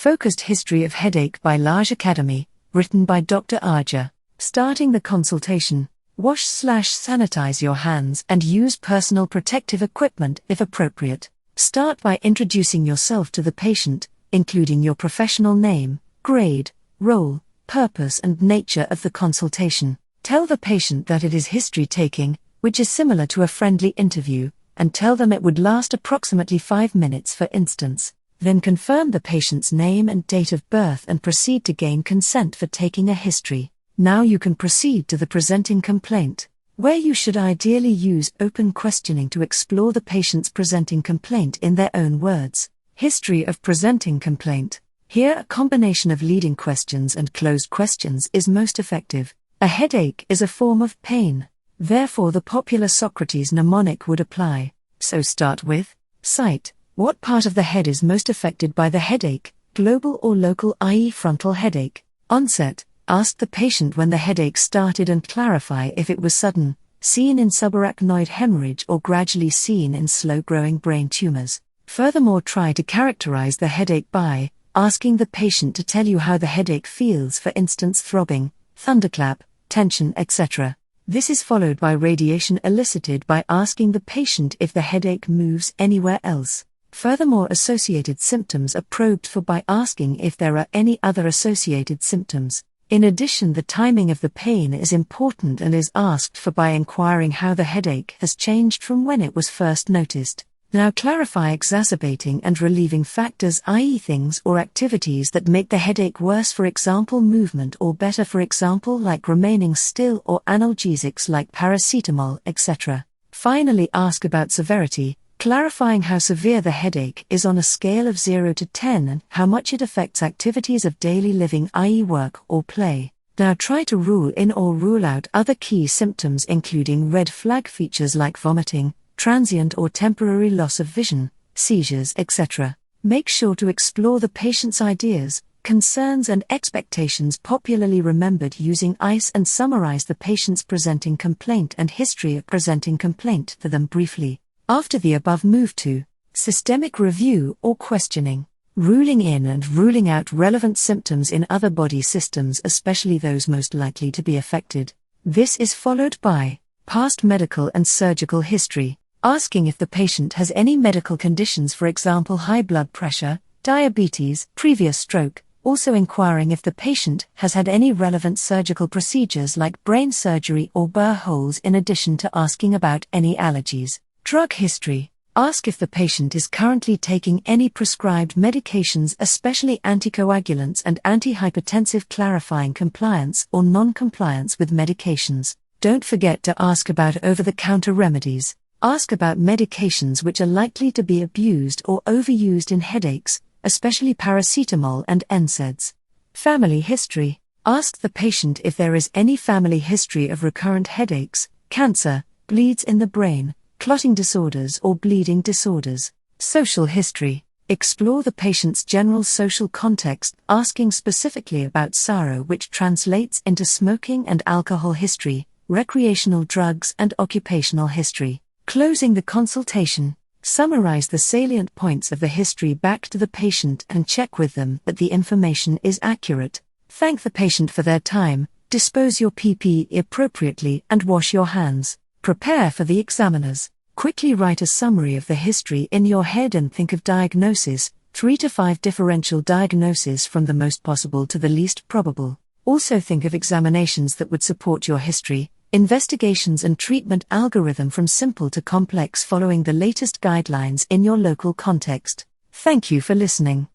Focused History of Headache by Laj Academy, written by Dr. Arja. Starting the consultation. Wash/sanitize your hands and use personal protective equipment if appropriate. Start by introducing yourself to the patient, including your professional name, grade, role, purpose and nature of the consultation. Tell the patient that it is history taking, which is similar to a friendly interview, and tell them it would last approximately 5 minutes for instance. Then confirm the patient's name and date of birth and proceed to gain consent for taking a history. Now you can proceed to the presenting complaint, where you should ideally use open questioning to explore the patient's presenting complaint in their own words. History of presenting complaint. Here a combination of leading questions and closed questions is most effective. A headache is a form of pain. Therefore the popular Socrates mnemonic would apply. So start with, cite, what part of the head is most affected by the headache, global or local, i.e. frontal headache. Onset, ask the patient when the headache started and clarify if it was sudden, seen in subarachnoid hemorrhage or gradually seen in slow-growing brain tumors. Furthermore, try to characterize the headache by asking the patient to tell you how the headache feels, for instance throbbing, thunderclap, tension, etc. This is followed by radiation elicited by asking the patient if the headache moves anywhere else. Furthermore, associated symptoms are probed for by asking if there are any other associated symptoms. In addition, the timing of the pain is important and is asked for by inquiring how the headache has changed from when it was first noticed. Now clarify exacerbating and relieving factors, i.e. things or activities that make the headache worse, for example movement, or better, for example like remaining still, or analgesics like paracetamol, etc. Finally, ask about severity, clarifying how severe the headache is on a scale of 0 to 10 and how much it affects activities of daily living, i.e. work or play. Now try to rule in or rule out other key symptoms, including red flag features like vomiting, transient or temporary loss of vision, seizures, etc. Make sure to explore the patient's ideas, concerns and expectations popularly remembered using ICE, and summarize the patient's presenting complaint and history of presenting complaint to them briefly. After the above, move to systemic review or questioning, ruling in and ruling out relevant symptoms in other body systems, especially those most likely to be affected. This is followed by past medical and surgical history, asking if the patient has any medical conditions, for example high blood pressure, diabetes, previous stroke, also inquiring if the patient has had any relevant surgical procedures like brain surgery or burr holes, in addition to asking about any allergies. Drug history, ask if the patient is currently taking any prescribed medications, especially anticoagulants and antihypertensive, clarifying compliance or non-compliance with medications. Don't forget to ask about over-the-counter remedies. Ask about medications which are likely to be abused or overused in headaches, especially paracetamol and NSAIDs. Family history. Ask the patient if there is any family history of recurrent headaches, cancer, bleeds in the brain, clotting disorders or bleeding disorders. Social history. Explore the patient's general social context, asking specifically about sorrow, which translates into smoking and alcohol history, recreational drugs and occupational history. Closing the consultation. Summarize the salient points of the history back to the patient and check with them that the information is accurate. Thank the patient for their time, dispose your PPE appropriately and wash your hands. Prepare for the examiners. Quickly write a summary of the history in your head and think of diagnosis, 3 to 5 differential diagnoses from the most possible to the least probable. Also think of examinations that would support your history, investigations and treatment algorithm from simple to complex, following the latest guidelines in your local context. Thank you for listening.